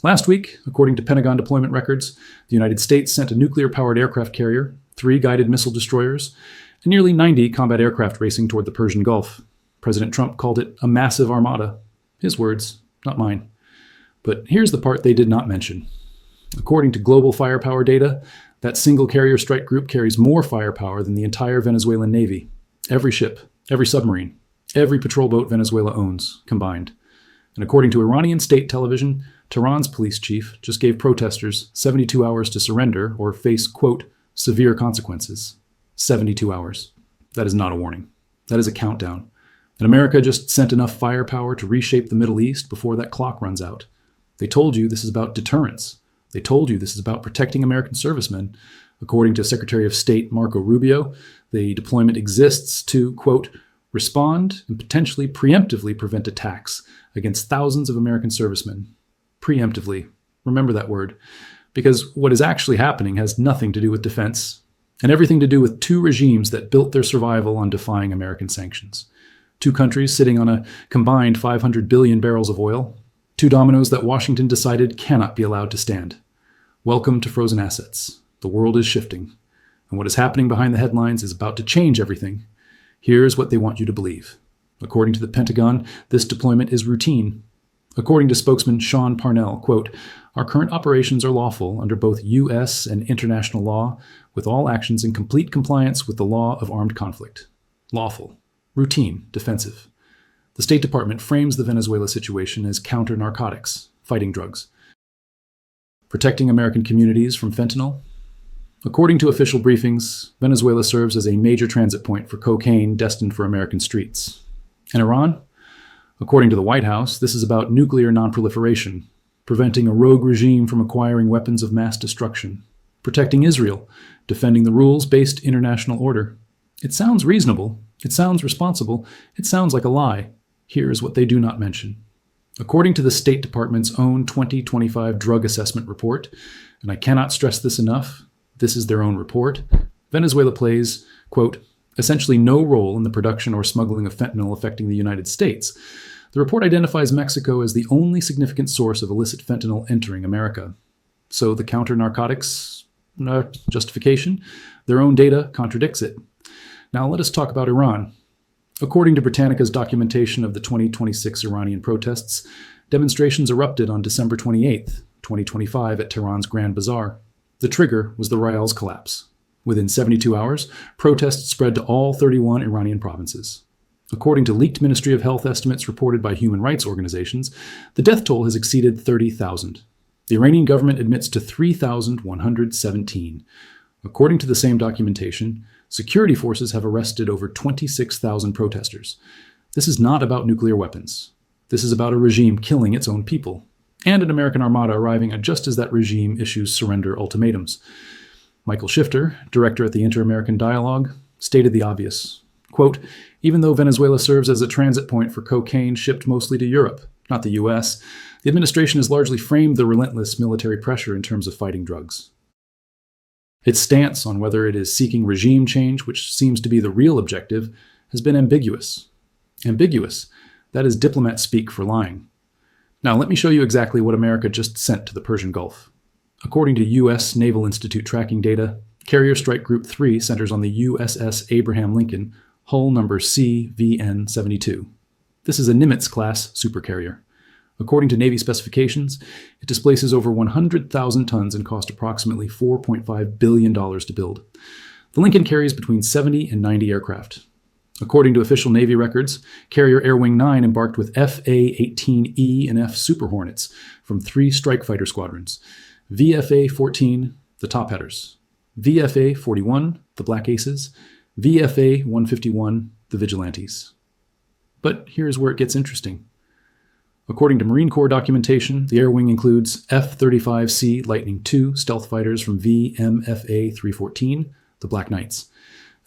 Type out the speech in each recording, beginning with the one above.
Last week, according to Pentagon deployment records, the United States sent a nuclear-powered aircraft carrier, 3 guided missile destroyers, and nearly 90 combat aircraft racing toward the Persian Gulf. President Trump called it a massive armada. His words, not mine. But here's the part they did not mention. According to global firepower data, that single carrier strike group carries more firepower than the entire Venezuelan Navy. Every ship, every submarine, every patrol boat Venezuela owns, combined. And according to Iranian state television, Tehran's police chief just gave protesters 72 hours to surrender or face, quote, severe consequences. 72 hours. That is not a warning. That is a countdown. And America just sent enough firepower to reshape the Middle East before that clock runs out. They told you this is about deterrence. They told you this is about protecting American servicemen. According to Secretary of State Marco Rubio, the deployment exists to, quote, respond and potentially preemptively prevent attacks against thousands of American servicemen. Preemptively. Remember that word. Because what is actually happening has nothing to do with defense and everything to do with 2 regimes that built their survival on defying American sanctions. 2 countries sitting on a combined 500 billion barrels of oil. 2 dominoes that Washington decided cannot be allowed to stand. Welcome to frozen assets. The world is shifting. And what is happening behind the headlines is about to change everything. Here's what they want you to believe. According to the Pentagon, this deployment is routine. According to spokesman Sean Parnell, quote, our current operations are lawful under both U.S. and international law, with all actions in complete compliance with the law of armed conflict. Lawful. Routine. Defensive. The State Department frames the Venezuela situation as counter-narcotics, fighting drugs. Protecting American communities from fentanyl. According to official briefings, Venezuela serves as a major transit point for cocaine destined for American streets. And Iran? According to the White House, this is about nuclear nonproliferation, preventing a rogue regime from acquiring weapons of mass destruction, protecting Israel, defending the rules-based international order. It sounds reasonable. It sounds responsible. It sounds like a lie. Here's what they do not mention. According to the State Department's own 2025 drug assessment report, and I cannot stress this enough, this is their own report, Venezuela plays, quote, essentially no role in the production or smuggling of fentanyl affecting the United States. The report identifies Mexico as the only significant source of illicit fentanyl entering America. So the counter-narcotics justification, their own data contradicts it. Now let us talk about Iran. According to Britannica's documentation of the 2026 Iranian protests, demonstrations erupted on December 28, 2025 at Tehran's Grand Bazaar. The trigger was the Rial's collapse. Within 72 hours, protests spread to all 31 Iranian provinces. According to leaked Ministry of Health estimates reported by human rights organizations, the death toll has exceeded 30,000. The Iranian government admits to 3,117. According to the same documentation, security forces have arrested over 26,000 protesters. This is not about nuclear weapons. This is about a regime killing its own people, and an American armada arriving just as that regime issues surrender ultimatums. Michael Shifter, director at the Inter-American Dialogue, stated the obvious. Quote, even though Venezuela serves as a transit point for cocaine shipped mostly to Europe, not the U.S., the administration has largely framed the relentless military pressure in terms of fighting drugs. Its stance on whether it is seeking regime change, which seems to be the real objective, has been ambiguous. Ambiguous. That is diplomat speak for lying. Now let me show you exactly what America just sent to the Persian Gulf. According to U.S. Naval Institute tracking data, Carrier Strike Group 3 centers on the USS Abraham Lincoln, hull number CVN-72. This is a Nimitz-class supercarrier. According to Navy specifications, it displaces over 100,000 tons and cost approximately $4.5 billion to build. The Lincoln carries between 70 and 90 aircraft. According to official Navy records, Carrier Air Wing 9 embarked with FA-18E and F Super Hornets from 3 strike fighter squadrons, VFA-14, the top headers, VFA-41, the Black Aces, VFA-151, the Vigilantes. But here's where it gets interesting. According to Marine Corps documentation, the air wing includes F-35C Lightning II stealth fighters from VMFA-314, the Black Knights,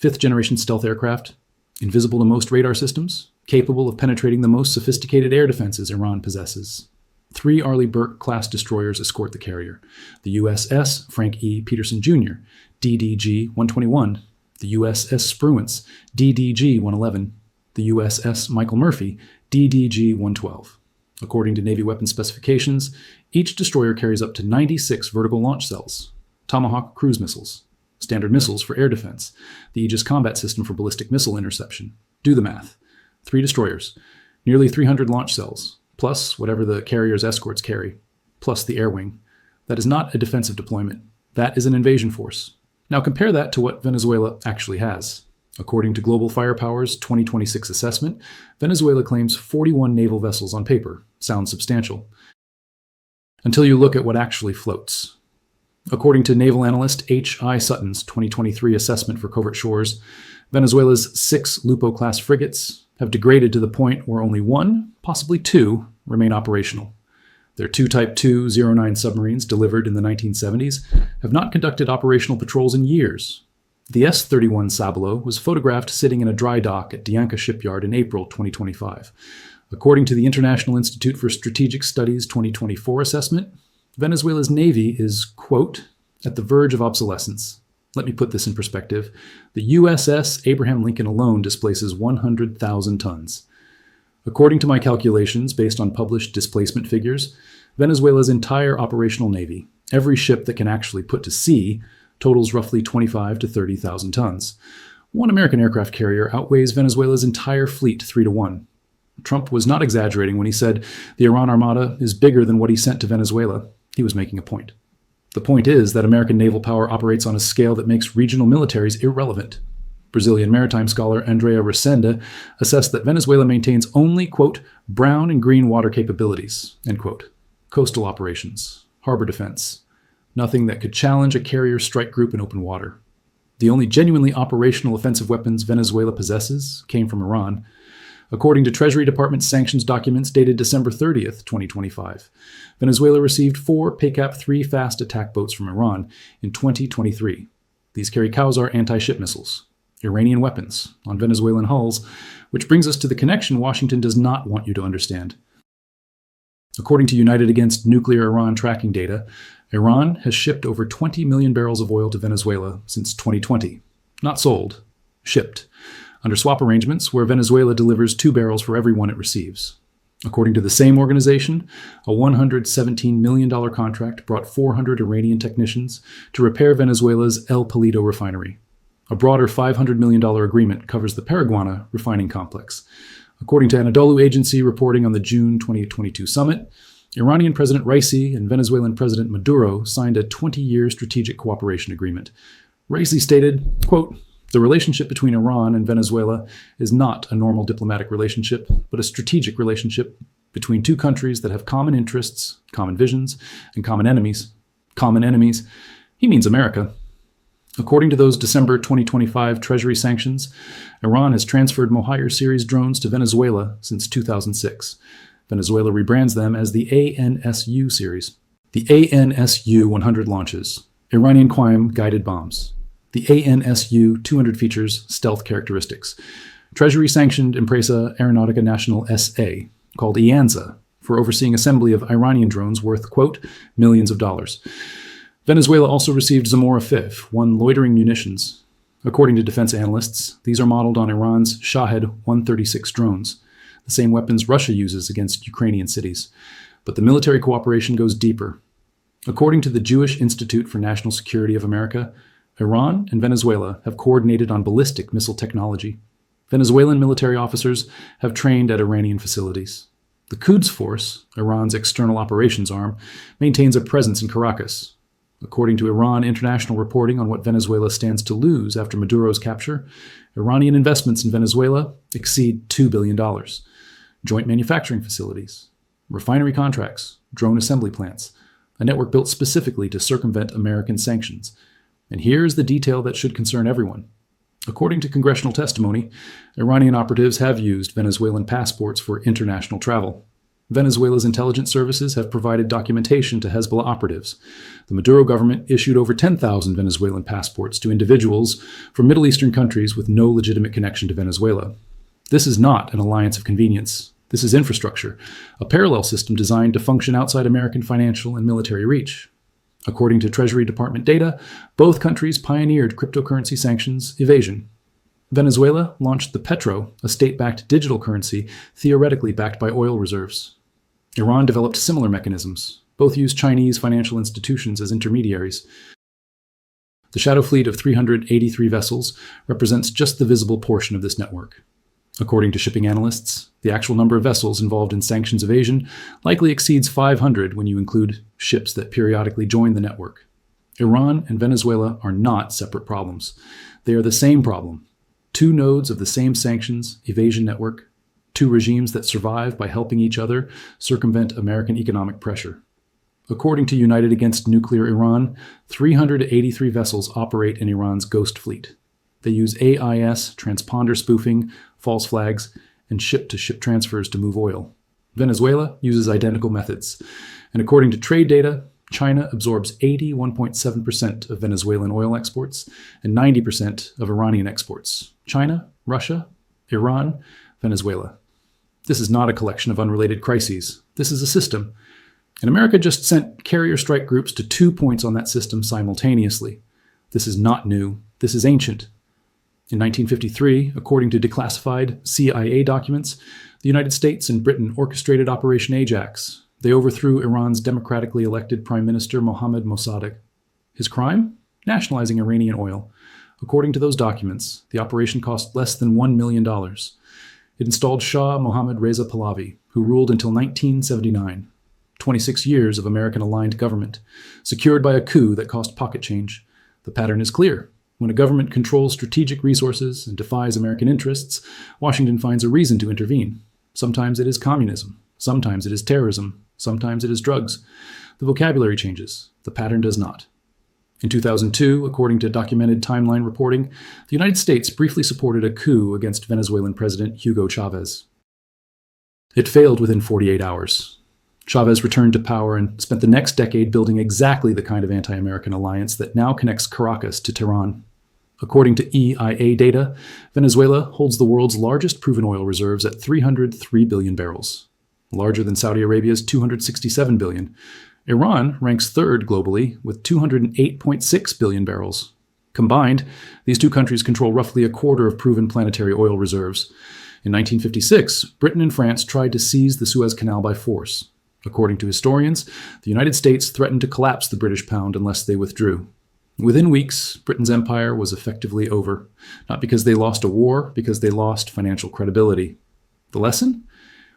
5th-generation stealth aircraft, invisible to most radar systems, capable of penetrating the most sophisticated air defenses Iran possesses. 3 Arleigh Burke-class destroyers escort the carrier, the USS Frank E. Peterson Jr., DDG-121, the USS Spruance, DDG-111, the USS Michael Murphy, DDG-112. According to Navy weapons specifications, Each destroyer carries up to 96 vertical launch cells, Tomahawk cruise missiles, Standard missiles for air defense, the Aegis combat system for ballistic missile interception. Do the math. 3 destroyers, nearly 300 launch cells, plus whatever the carrier's escorts carry, plus the air wing. That is not a defensive deployment. That is an invasion force. Now compare that to what Venezuela actually has. According to Global Firepower's 2026 assessment, Venezuela claims 41 naval vessels on paper. Sounds substantial. Until you look at what actually floats. According to naval analyst H.I. Sutton's 2023 assessment for covert shores, Venezuela's 6 Lupo-class frigates have degraded to the point where only 1, possibly 2, remain operational. Their 2 Type 209 submarines, delivered in the 1970s, have not conducted operational patrols in years. The S-31 Sabalo was photographed sitting in a dry dock at Dianca Shipyard in April 2025. According to the International Institute for Strategic Studies 2024 assessment, Venezuela's Navy is, quote, at the verge of obsolescence. Let me put this in perspective. The USS Abraham Lincoln alone displaces 100,000 tons. According to my calculations, based on published displacement figures, Venezuela's entire operational navy, every ship that can actually put to sea, totals roughly 25 to 30,000 tons. One American aircraft carrier outweighs Venezuela's entire fleet 3-1. Trump was not exaggerating when he said the Iran Armada is bigger than what he sent to Venezuela. He was making a point. The point is that American naval power operates on a scale that makes regional militaries irrelevant. Brazilian maritime scholar Andrea Resenda assessed that Venezuela maintains only, quote, brown and green water capabilities, end quote, coastal operations, harbor defense, nothing that could challenge a carrier strike group in open water. The only genuinely operational offensive weapons Venezuela possesses came from Iran. According to Treasury Department sanctions documents dated December 30th, 2025, Venezuela received 4 PACAP-3 fast attack boats from Iran in 2023. These carry Kausar anti-ship missiles, Iranian weapons, on Venezuelan hulls, which brings us to the connection Washington does not want you to understand. According to United Against Nuclear Iran tracking data, Iran has shipped over 20 million barrels of oil to Venezuela since 2020. Not sold, shipped, under swap arrangements where Venezuela delivers 2 barrels for every one it receives. According to the same organization, a $117 million contract brought 400 Iranian technicians to repair Venezuela's El Palido refinery. A broader $500 million agreement covers the Paraguana refining complex. According to Anadolu Agency reporting on the June 2022 summit, Iranian President Raisi and Venezuelan President Maduro signed a 20-year strategic cooperation agreement. Raisi stated, quote, the relationship between Iran and Venezuela is not a normal diplomatic relationship, but a strategic relationship between 2 countries that have common interests, common visions, and common enemies. Common enemies. He means America. According to those December 2025 Treasury sanctions, Iran has transferred Mohair series drones to Venezuela since 2006. Venezuela rebrands them as the ANSU series. The ANSU-100 launches Iranian Qiyam guided bombs. The ANSU-200 features stealth characteristics. Treasury-sanctioned Empresa Aeronautica Nacional S.A., called IANSA, for overseeing assembly of Iranian drones worth, quote, millions of dollars. Venezuela also received Zamora 5, 1 loitering munitions. According to defense analysts, these are modeled on Iran's Shahed 136 drones, the same weapons Russia uses against Ukrainian cities. But the military cooperation goes deeper. According to the Jewish Institute for National Security of America, Iran and Venezuela have coordinated on ballistic missile technology. Venezuelan military officers have trained at Iranian facilities. The Quds Force, Iran's external operations arm, maintains a presence in Caracas. According to Iran International reporting on what Venezuela stands to lose after Maduro's capture, Iranian investments in Venezuela exceed $2 billion. Joint manufacturing facilities, refinery contracts, drone assembly plants, a network built specifically to circumvent American sanctions. And here is the detail that should concern everyone. According to congressional testimony, Iranian operatives have used Venezuelan passports for international travel. Venezuela's intelligence services have provided documentation to Hezbollah operatives. The Maduro government issued over 10,000 Venezuelan passports to individuals from Middle Eastern countries with no legitimate connection to Venezuela. This is not an alliance of convenience. This is infrastructure, a parallel system designed to function outside American financial and military reach. According to Treasury Department data, both countries pioneered cryptocurrency sanctions evasion. Venezuela launched the Petro, a state-backed digital currency theoretically backed by oil reserves. Iran developed similar mechanisms. Both use Chinese financial institutions as intermediaries. The shadow fleet of 383 vessels represents just the visible portion of this network. According to shipping analysts, the actual number of vessels involved in sanctions evasion likely exceeds 500 when you include ships that periodically join the network. Iran and Venezuela are not separate problems. They are the same problem. Two nodes of the same sanctions evasion network, two regimes that survive by helping each other circumvent American economic pressure. According to United Against Nuclear Iran, 383 vessels operate in Iran's ghost fleet. They use AIS, transponder spoofing, false flags, and ship-to-ship transfers to move oil. Venezuela uses identical methods. And according to trade data, China absorbs 81.7% of Venezuelan oil exports and 90% of Iranian exports. China, Russia, Iran, Venezuela. This is not a collection of unrelated crises. This is a system. And America just sent carrier strike groups to 2 points on that system simultaneously. This is not new. This is ancient. In 1953, according to declassified CIA documents, the United States and Britain orchestrated Operation Ajax. They overthrew Iran's democratically elected Prime Minister Mohammad Mossadegh. His crime? Nationalizing Iranian oil. According to those documents, the operation cost less than $1 million. It installed Shah Mohammad Reza Pahlavi, who ruled until 1979. 26 years of American-aligned government, secured by a coup that cost pocket change. The pattern is clear. When a government controls strategic resources and defies American interests, Washington finds a reason to intervene. Sometimes it is communism. Sometimes it is terrorism. Sometimes it is drugs. The vocabulary changes. The pattern does not. In 2002, according to documented timeline reporting, the United States briefly supported a coup against Venezuelan President Hugo Chavez. It failed within 48 hours. Chavez returned to power and spent the next decade building exactly the kind of anti-American alliance that now connects Caracas to Tehran. According to EIA data, Venezuela holds the world's largest proven oil reserves at 303 billion barrels, larger than Saudi Arabia's 267 billion. Iran ranks third globally with 208.6 billion barrels. Combined, these two countries control roughly a quarter of proven planetary oil reserves. In 1956, Britain and France tried to seize the Suez Canal by force. According to historians, the United States threatened to collapse the British pound unless they withdrew. Within weeks, Britain's empire was effectively over, not because they lost a war, because they lost financial credibility. The lesson?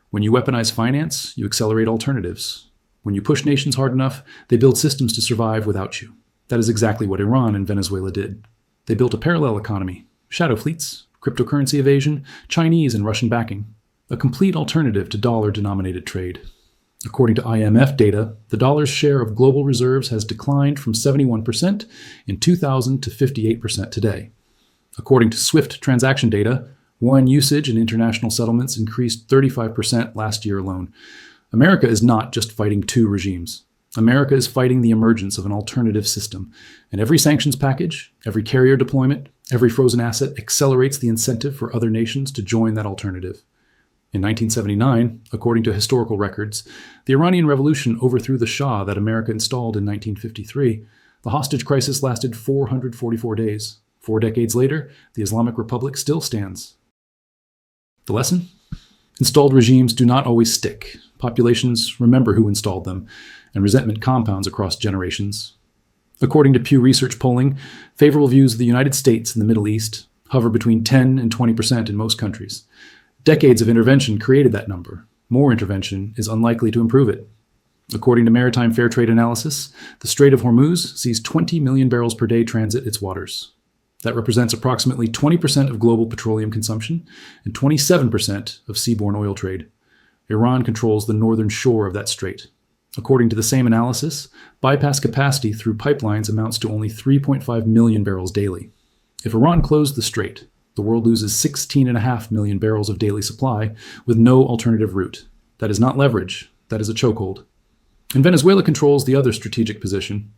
When you weaponize finance, you accelerate alternatives. When you push nations hard enough, they build systems to survive without you. That is exactly what Iran and Venezuela did. They built a parallel economy, shadow fleets, cryptocurrency evasion, Chinese and Russian backing, a complete alternative to dollar-denominated trade. According to IMF data, the dollar's share of global reserves has declined from 71% in 2000 to 58% today. According to SWIFT transaction data, yuan usage in international settlements increased 35% last year alone. America is not just fighting two regimes. America is fighting the emergence of an alternative system, and every sanctions package, every carrier deployment, every frozen asset accelerates the incentive for other nations to join that alternative. In 1979, according to historical records, the Iranian Revolution overthrew the Shah that America installed in 1953. The hostage crisis lasted 444 days. 4 decades later, the Islamic Republic still stands. The lesson? Installed regimes do not always stick. Populations remember who installed them, and resentment compounds across generations. According to Pew Research polling, favorable views of the United States and the Middle East hover between 10 and 20% in most countries. Decades of intervention created that number. More intervention is unlikely to improve it. According to Maritime Fair Trade Analysis, the Strait of Hormuz sees 20 million barrels per day transit its waters. That represents approximately 20% of global petroleum consumption and 27% of seaborne oil trade. Iran controls the northern shore of that strait. According to the same analysis, bypass capacity through pipelines amounts to only 3.5 million barrels daily. If Iran closed the strait, the world loses 16.5 million barrels of daily supply with no alternative route. That is not leverage. That is a chokehold. And Venezuela controls the other strategic position.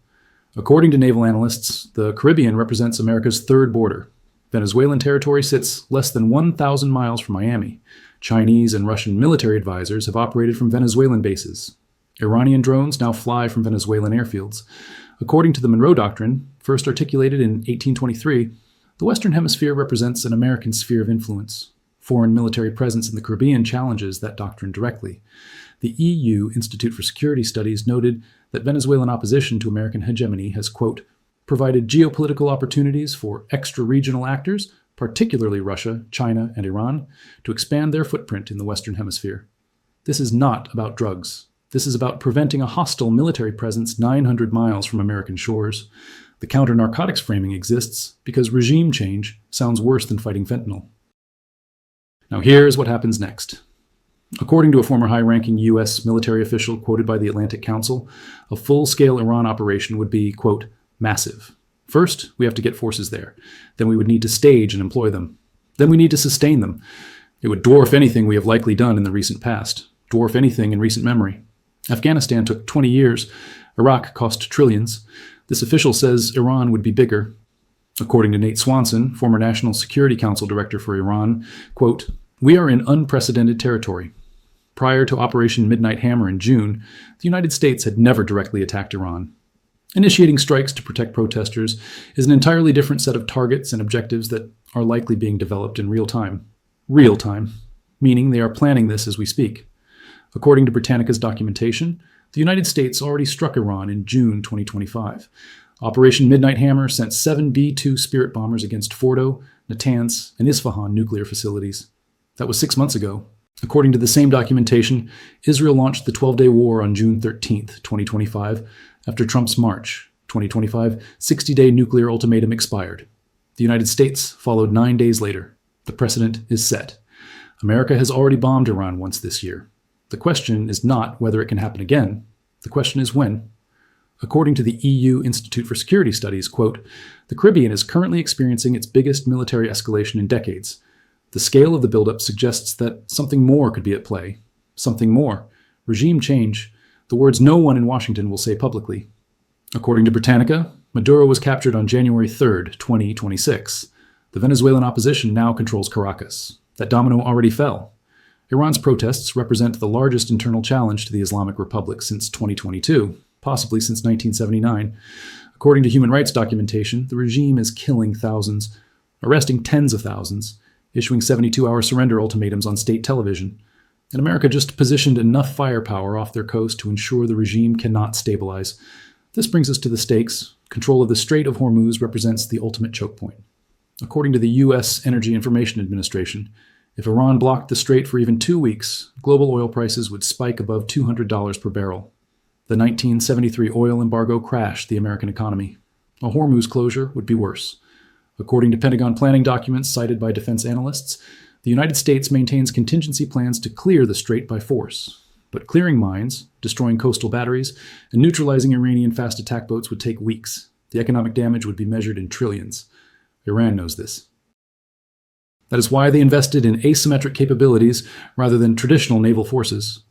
According to naval analysts, the Caribbean represents America's third border. Venezuelan territory sits less than 1,000 miles from Miami. Chinese and Russian military advisors have operated from Venezuelan bases. Iranian drones now fly from Venezuelan airfields. According to the Monroe Doctrine, first articulated in 1823, the Western Hemisphere represents an American sphere of influence. Foreign military presence in the Caribbean challenges that doctrine directly. The EU Institute for Security Studies noted that Venezuelan opposition to American hegemony has, quote, provided geopolitical opportunities for extra-regional actors, particularly Russia, China, and Iran, to expand their footprint in the Western Hemisphere. This is not about drugs. This is about preventing a hostile military presence 900 miles from American shores. The counter-narcotics framing exists because regime change sounds worse than fighting fentanyl. Now here's what happens next. According to a former high-ranking U.S. military official quoted by the Atlantic Council, a full-scale Iran operation would be, quote, massive. First, we have to get forces there. Then we would need to stage and employ them. Then we need to sustain them. It would dwarf anything we have likely done in the recent past, dwarf anything in recent memory. Afghanistan took 20 years. Iraq cost trillions. This official says Iran would be bigger. According to Nate Swanson, former National Security Council director for Iran, quote, we are in unprecedented territory. Prior to Operation Midnight Hammer in June, the United States had never directly attacked Iran. Initiating strikes to protect protesters is an entirely different set of targets and objectives that are likely being developed in real time. Real time, meaning they are planning this as we speak. According to Britannica's documentation, the United States already struck Iran in June 2025. Operation Midnight Hammer sent 7 B-2 Spirit bombers against Fordo, Natanz, and Isfahan nuclear facilities. That was 6 months ago. According to the same documentation, Israel launched the 12-day war on June 13, 2025, after Trump's March 2025 60-day nuclear ultimatum expired. The United States followed 9 days later. The precedent is set. America has already bombed Iran once this year. The question is not whether it can happen again. The question is when. According to the EU Institute for Security Studies, quote, the Caribbean is currently experiencing its biggest military escalation in decades. The scale of the buildup suggests that something more could be at play. Something more. Regime change. The words no one in Washington will say publicly. According to Britannica, Maduro was captured on January 3, 2026. The Venezuelan opposition now controls Caracas. That domino already fell. Iran's protests represent the largest internal challenge to the Islamic Republic since 2022, possibly since 1979. According to human rights documentation, the regime is killing thousands, arresting tens of thousands, issuing 72-hour surrender ultimatums on state television. And America just positioned enough firepower off their coast to ensure the regime cannot stabilize. This brings us to the stakes. Control of the Strait of Hormuz represents the ultimate choke point. According to the U.S. Energy Information Administration, if Iran blocked the strait for even 2 weeks, global oil prices would spike above $200 per barrel. The 1973 oil embargo crashed the American economy. A Hormuz closure would be worse. According to Pentagon planning documents cited by defense analysts, the United States maintains contingency plans to clear the strait by force. But clearing mines, destroying coastal batteries, and neutralizing Iranian fast attack boats would take weeks. The economic damage would be measured in trillions. Iran knows this. That is why they invested in asymmetric capabilities rather than traditional naval forces.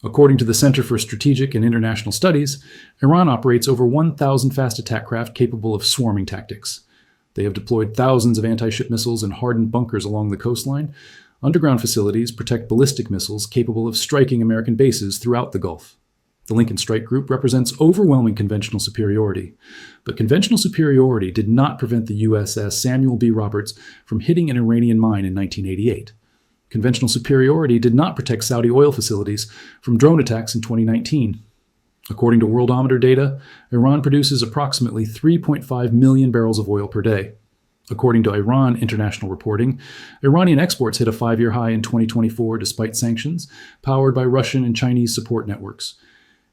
According to the Center for Strategic and International Studies, Iran operates over 1,000 fast attack craft capable of swarming tactics. They have deployed thousands of anti-ship missiles and hardened bunkers along the coastline. Underground facilities protect ballistic missiles capable of striking American bases throughout the Gulf. The Lincoln Strike Group represents overwhelming conventional superiority. But conventional superiority did not prevent the USS Samuel B. Roberts from hitting an Iranian mine in 1988. Conventional superiority did not protect Saudi oil facilities from drone attacks in 2019. According to Worldometer data, Iran produces approximately 3.5 million barrels of oil per day. According to Iran International Reporting, Iranian exports hit a 5-year high in 2024 despite sanctions, powered by Russian and Chinese support networks.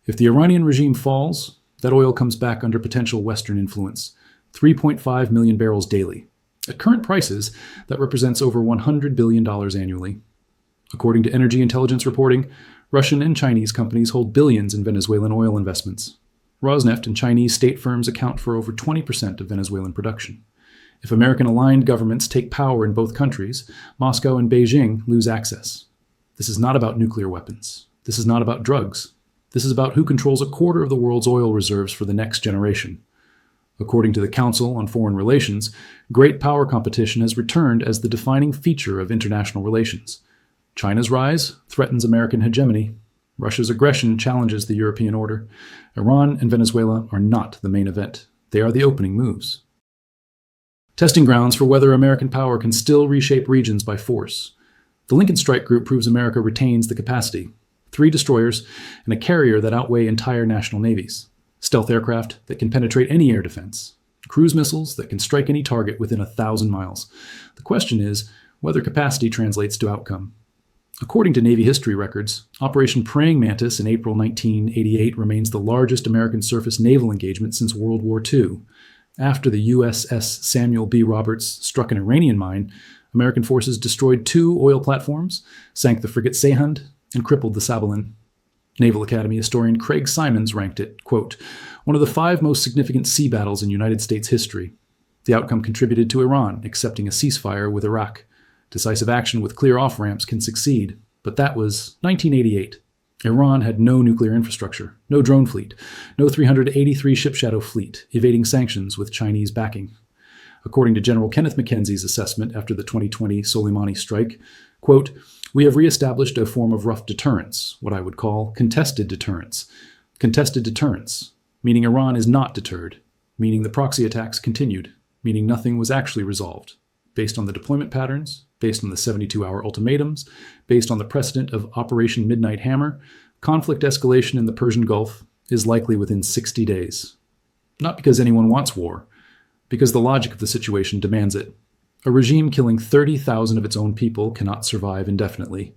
If the Iranian regime falls, that oil comes back under potential Western influence, 3.5 million barrels daily. At current prices, that represents over $100 billion annually. According to Energy Intelligence Reporting, Russian and Chinese companies hold billions in Venezuelan oil investments. Rosneft and Chinese state firms account for over 20% of Venezuelan production. If American-aligned governments take power in both countries, Moscow and Beijing lose access. This is not about nuclear weapons. This is not about drugs. This is about who controls a quarter of the world's oil reserves for the next generation. According to the Council on Foreign Relations, great power competition has returned as the defining feature of international relations. China's rise threatens American hegemony. Russia's aggression challenges the European order. Iran and Venezuela are not the main event. They are the opening moves. Testing grounds for whether American power can still reshape regions by force. The Lincoln Strike Group proves America retains the capacity. 3 destroyers and a carrier that outweigh entire national navies. Stealth aircraft that can penetrate any air defense. Cruise missiles that can strike any target within 1,000 miles. The question is whether capacity translates to outcome. According to Navy history records, Operation Praying Mantis in April 1988 remains the largest American surface naval engagement since World War II. After the USS Samuel B. Roberts struck an Iranian mine, American forces destroyed 2 oil platforms, sank the frigate Seyhund, and crippled the Sabalin. Naval Academy historian Craig Simons ranked it, quote, one of the 5 most significant sea battles in United States history. The outcome contributed to Iran accepting a ceasefire with Iraq. Decisive action with clear off-ramps can succeed, but that was 1988. Iran had no nuclear infrastructure, no drone fleet, no 383 ship shadow fleet, evading sanctions with Chinese backing. According to General Kenneth Mackenzie's assessment after the 2020 Soleimani strike, quote, we have reestablished a form of rough deterrence, what I would call contested deterrence. Contested deterrence, meaning Iran is not deterred, meaning the proxy attacks continued, meaning nothing was actually resolved, based on the deployment patterns, based on the 72-hour ultimatums, based on the precedent of Operation Midnight Hammer, conflict escalation in the Persian Gulf is likely within 60 days. Not because anyone wants war, because the logic of the situation demands it. A regime killing 30,000 of its own people cannot survive indefinitely.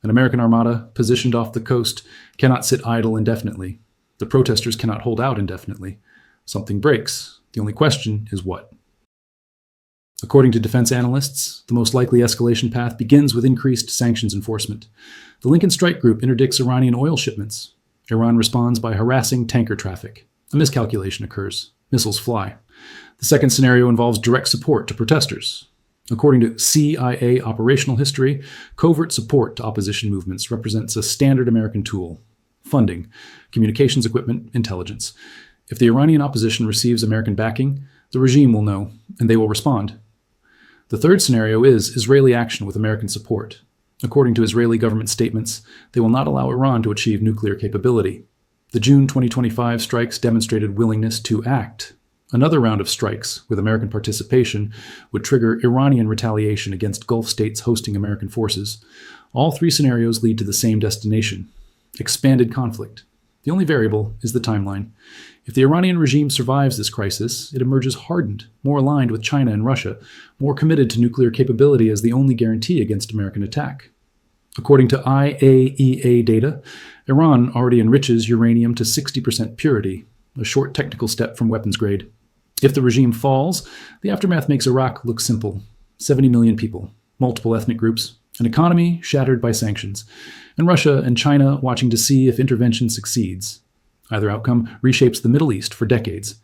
An American armada positioned off the coast cannot sit idle indefinitely. The protesters cannot hold out indefinitely. Something breaks. The only question is what? According to defense analysts, the most likely escalation path begins with increased sanctions enforcement. The Lincoln Strike Group interdicts Iranian oil shipments. Iran responds by harassing tanker traffic. A miscalculation occurs. Missiles fly. The second scenario involves direct support to protesters. According to CIA operational history, covert support to opposition movements represents a standard American tool. Funding, communications equipment, intelligence. If the Iranian opposition receives American backing, the regime will know, and they will respond. The third scenario is Israeli action with American support. According to Israeli government statements, they will not allow Iran to achieve nuclear capability. The June 2025 strikes demonstrated willingness to act. Another round of strikes, with American participation, would trigger Iranian retaliation against Gulf states hosting American forces. All 3 scenarios lead to the same destination: expanded conflict. The only variable is the timeline. If the Iranian regime survives this crisis, it emerges hardened, more aligned with China and Russia, more committed to nuclear capability as the only guarantee against American attack. According to IAEA data, Iran already enriches uranium to 60% purity, a short technical step from weapons grade. If the regime falls, the aftermath makes Iraq look simple. 70 million people, multiple ethnic groups, an economy shattered by sanctions, and Russia and China watching to see if intervention succeeds. Either outcome reshapes the Middle East for decades.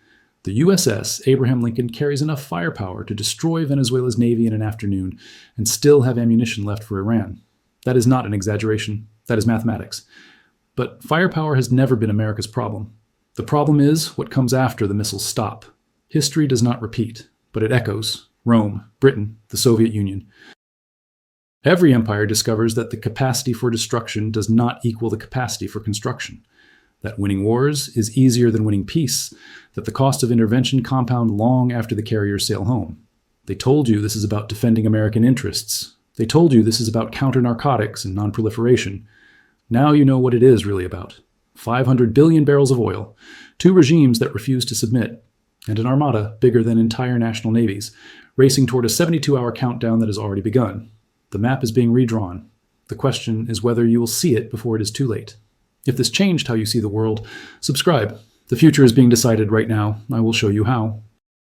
The USS Abraham Lincoln carries enough firepower to destroy Venezuela's navy in an afternoon and still have ammunition left for Iran. That is not an exaggeration. That is mathematics. But firepower has never been America's problem. The problem is what comes after the missiles stop. History does not repeat, but it echoes. Rome, Britain, the Soviet Union. Every empire discovers that the capacity for destruction does not equal the capacity for construction, that winning wars is easier than winning peace, that the cost of intervention compound long after the carriers sail home. They told you this is about defending American interests. They told you this is about counter-narcotics and nonproliferation. Now you know what it is really about. 500 billion barrels of oil, 2 regimes that refuse to submit, and an armada bigger than entire national navies, racing toward a 72-hour countdown that has already begun. The map is being redrawn. The question is whether you will see it before it is too late. If this changed how you see the world, subscribe. The future is being decided right now. I will show you how.